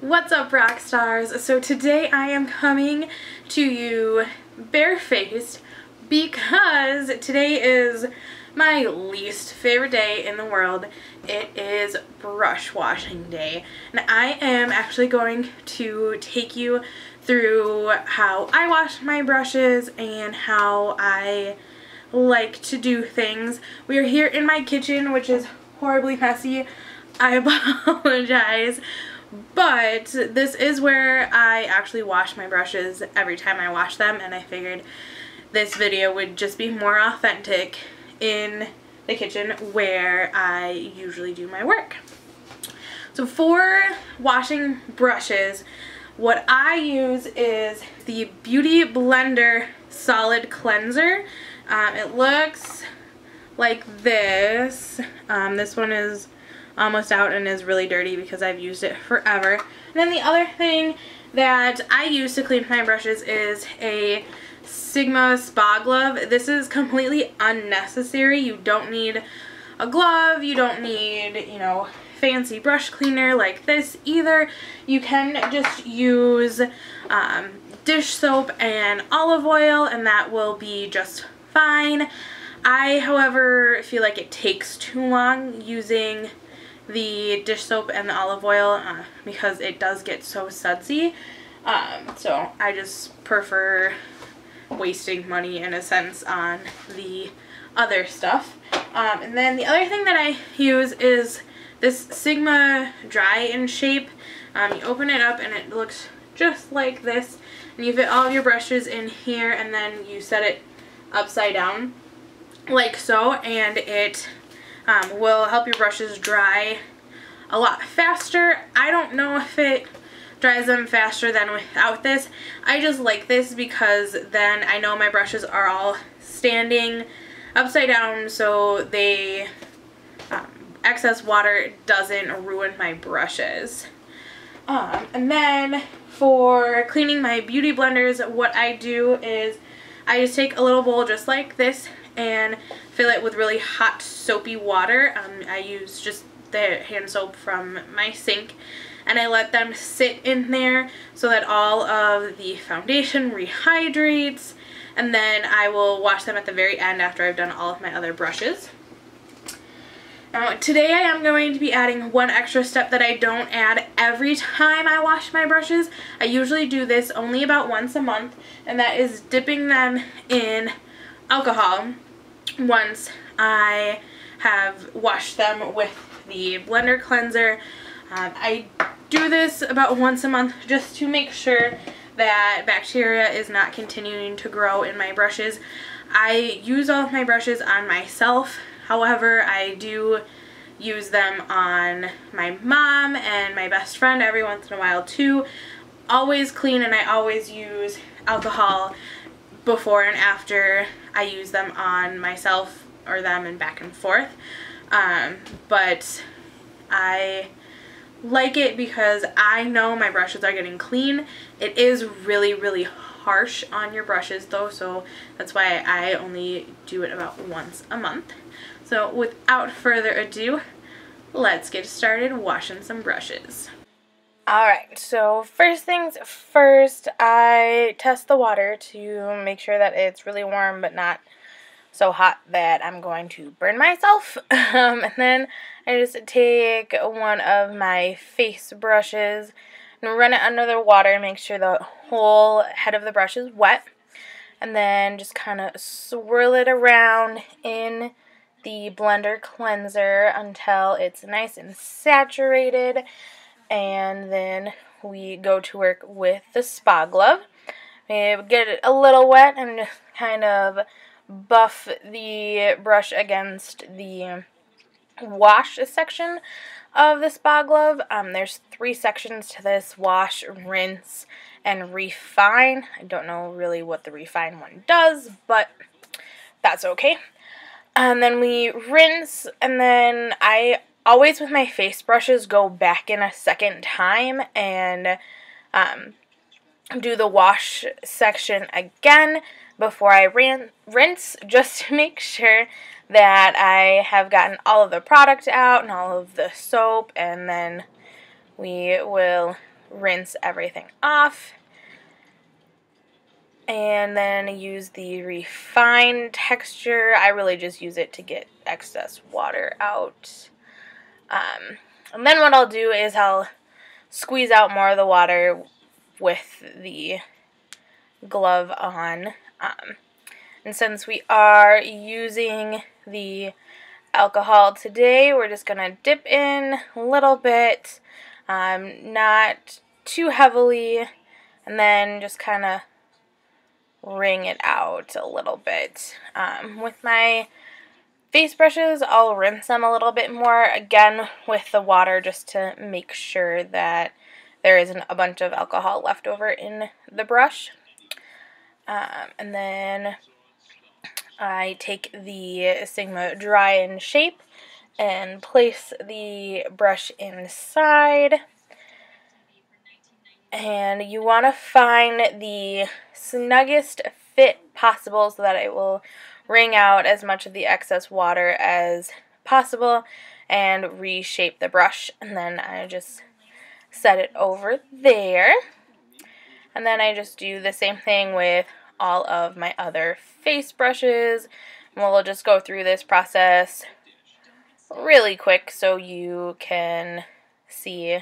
What's up, rock stars? So today I am coming to you barefaced because today is my least favorite day in the world. It is brush washing day, and I am actually going to take you through how I wash my brushes and how I like to do things. We are here in my kitchen, which is horribly messy. I apologize. But this is where I actually wash my brushes every time I wash them, and I figured this video would just be more authentic in the kitchen where I usually do my work. So for washing brushes, what I use is the BeautyBlender Solid Cleanser. It looks like this. This one is almost out and is really dirty because I've used it forever. And then the other thing that I use to clean my brushes is a Sigma spa glove. This is completely unnecessary. You don't need a glove. You don't need, fancy brush cleaner like this either. You can just use dish soap and olive oil, and that will be just fine. I, however, feel like it takes too long using the dish soap and the olive oil because it does get so sudsy. So I just prefer wasting money in a sense on the other stuff. And then the other thing that I use is this Sigma Dry and Shape. You open it up and it looks just like this, and you fit all of your brushes in here, and then you set it upside down like so, and it will help your brushes dry a lot faster. I don't know if it dries them faster than without this. I just like this because then I know my brushes are all standing upside down, so they excess water doesn't ruin my brushes. And then for cleaning my beauty blenders, what I do is I just take a little bowl just like this and fill it with really hot soapy water. I use just the hand soap from my sink, and I let them sit in there so that all of the foundation rehydrates, and then I will wash them at the very end after I've done all of my other brushes. Now today I am going to be adding one extra step that I don't add every time I wash my brushes. I usually do this only about once a month, and that is dipping them in alcohol once I have washed them with the blender cleanser. I do this about once a month just to make sure that bacteria is not continuing to grow in my brushes. I use all of my brushes on myself. However, I do use them on my mom and my best friend every once in a while too. Always clean, and I always use alcohol before and after I use them on myself or them, and back and forth. But I like it because I know my brushes are getting clean. It is really, really harsh on your brushes though, so that's why I only do it about once a month. So without further ado, let's get started washing some brushes. Alright, so first things first, I test the water to make sure that it's really warm but not so hot that I'm going to burn myself. And then I just take one of my face brushes and run it under the water, make sure the whole head of the brush is wet, and then just kind of swirl it around in the blender cleanser until it's nice and saturated, and then we go to work with the spa glove. We get it a little wet and just kind of buff the brush against the wash section of the spa glove. There's 3 sections to this: wash, rinse, and refine. I don't know really what the refine one does, but that's okay. And then we rinse, and then I always with my face brushes go back in a second time and do the wash section again before I rinse, just to make sure that I have gotten all of the product out and all of the soap, and then we will rinse everything off. And then use the refined texture. I really just use it to get excess water out. And then what I'll do is I'll squeeze out more of the water with the glove on. And since we are using the alcohol today, we're just going to dip in a little bit, not too heavily, and then just kind of wring it out a little bit. With my face brushes, I'll rinse them a little bit more, again with the water, just to make sure that there isn't a bunch of alcohol left over in the brush. And then I take the Sigma Dry and Shape and place the brush inside. And you want to find the snuggest fit possible so that it will wring out as much of the excess water as possible and reshape the brush. And then I just set it over there. And then I just do the same thing with all of my other face brushes. And we'll just go through this process really quick so you can see.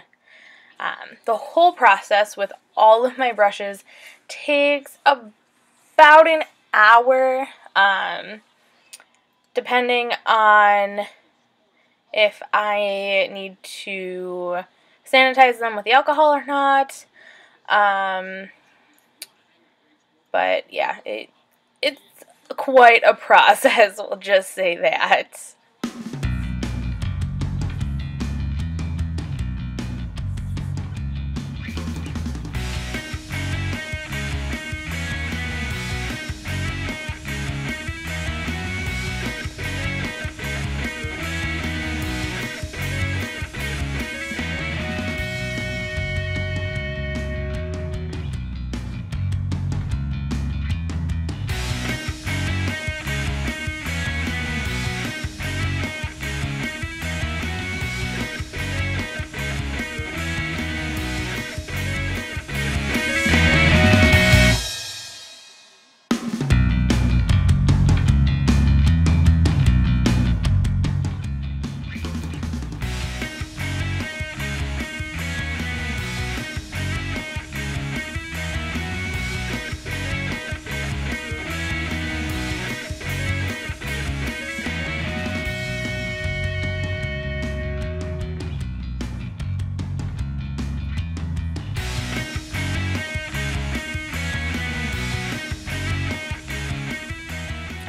The whole process with all of my brushes takes about an hour, depending on if I need to sanitize them with the alcohol or not. But yeah, it's quite a process, we'll just say that.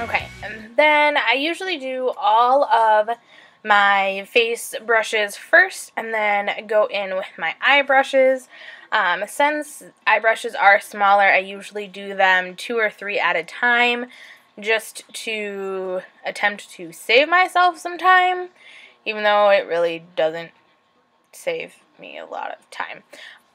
Okay, and then I usually do all of my face brushes first and then go in with my eye brushes. Since eye brushes are smaller, I usually do them 2 or 3 at a time just to attempt to save myself some time, even though it really doesn't save me a lot of time.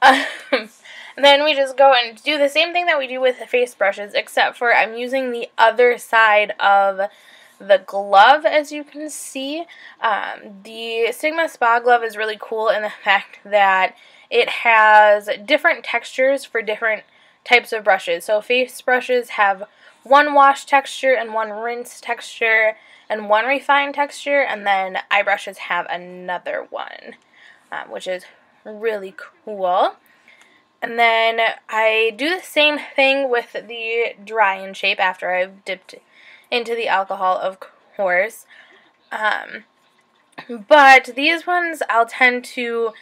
And then we just go and do the same thing that we do with the face brushes, except for I'm using the other side of the glove, as you can see. The Sigma Spa glove is really cool in the fact that it has different textures for different types of brushes. So face brushes have one wash texture and one rinse texture and one refined texture, and then eye brushes have another one, which is really cool. And then I do the same thing with the Dry and Shape after I've dipped into the alcohol, of course. But these ones I'll tend to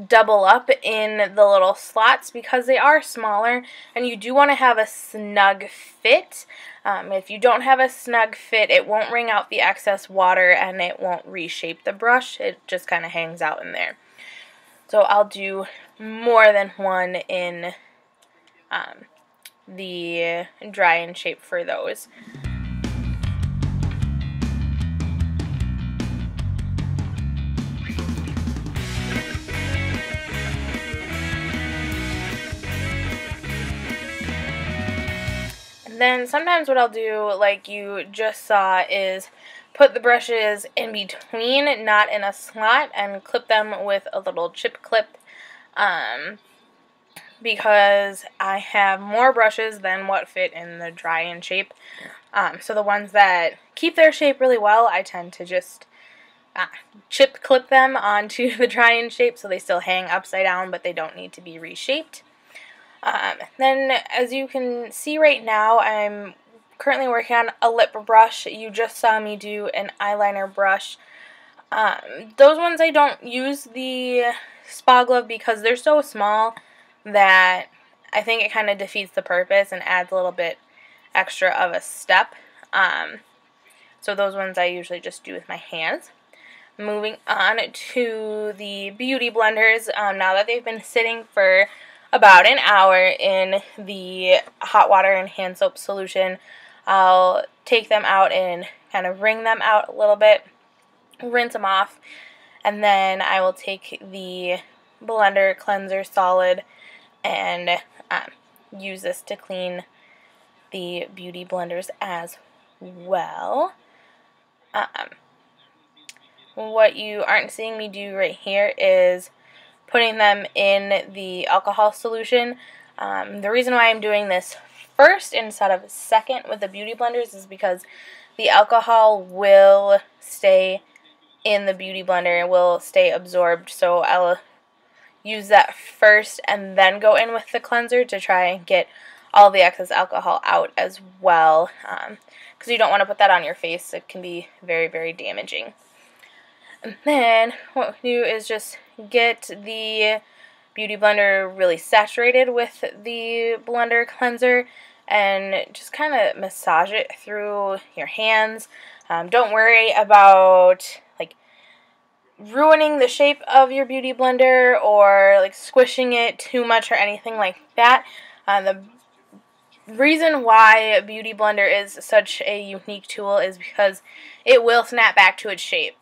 double up in the little slots because they are smaller and you do want to have a snug fit. If you don't have a snug fit, it won't wring out the excess water and it won't reshape the brush. It just kind of hangs out in there. So I'll do more than one in the Dry and Shape for those. And then sometimes what I'll do, like you just saw, is put the brushes in between, not in a slot, and clip them with a little chip clip. because I have more brushes than what fit in the dry in shape. So the ones that keep their shape really well, I tend to just clip them onto the dry in shape so they still hang upside down, but they don't need to be reshaped. Then, as you can see right now, I'm currently working on a lip brush. You just saw me do an eyeliner brush. Those ones I don't use the spa glove because they're so small that I think it kind of defeats the purpose and adds a little bit extra of a step. So those ones I usually just do with my hands. Moving on to the beauty blenders. Now that they've been sitting for about an hour in the hot water and hand soap solution, I'll take them out and kind of wring them out a little bit, rinse them off, and then I will take the BlenderCleanser solid and use this to clean the beauty blenders as well. What you aren't seeing me do right here is putting them in the alcohol solution. The reason why I'm doing this first instead of second with the beauty blenders is because the alcohol will stay in the beauty blender and will stay absorbed, so I'll use that first and then go in with the cleanser to try and get all the excess alcohol out as well, because you don't want to put that on your face. It can be very, very damaging. And then what we do is just get the beauty blender really saturated with the blender cleanser and just kind of massage it through your hands. Don't worry about like ruining the shape of your beauty blender or like squishing it too much or anything like that. The reason why a beauty blender is such a unique tool is because it will snap back to its shape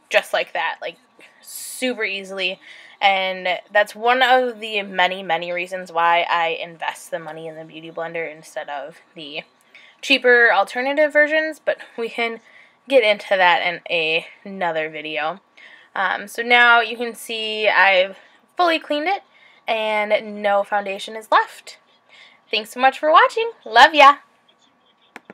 just like that, like super easily. And that's one of the many, many reasons why I invest the money in the beauty blender instead of the cheaper alternative versions, but we can get into that in another video. So now you can see I've fully cleaned it and no foundation is left. Thanks so much for watching. Love ya!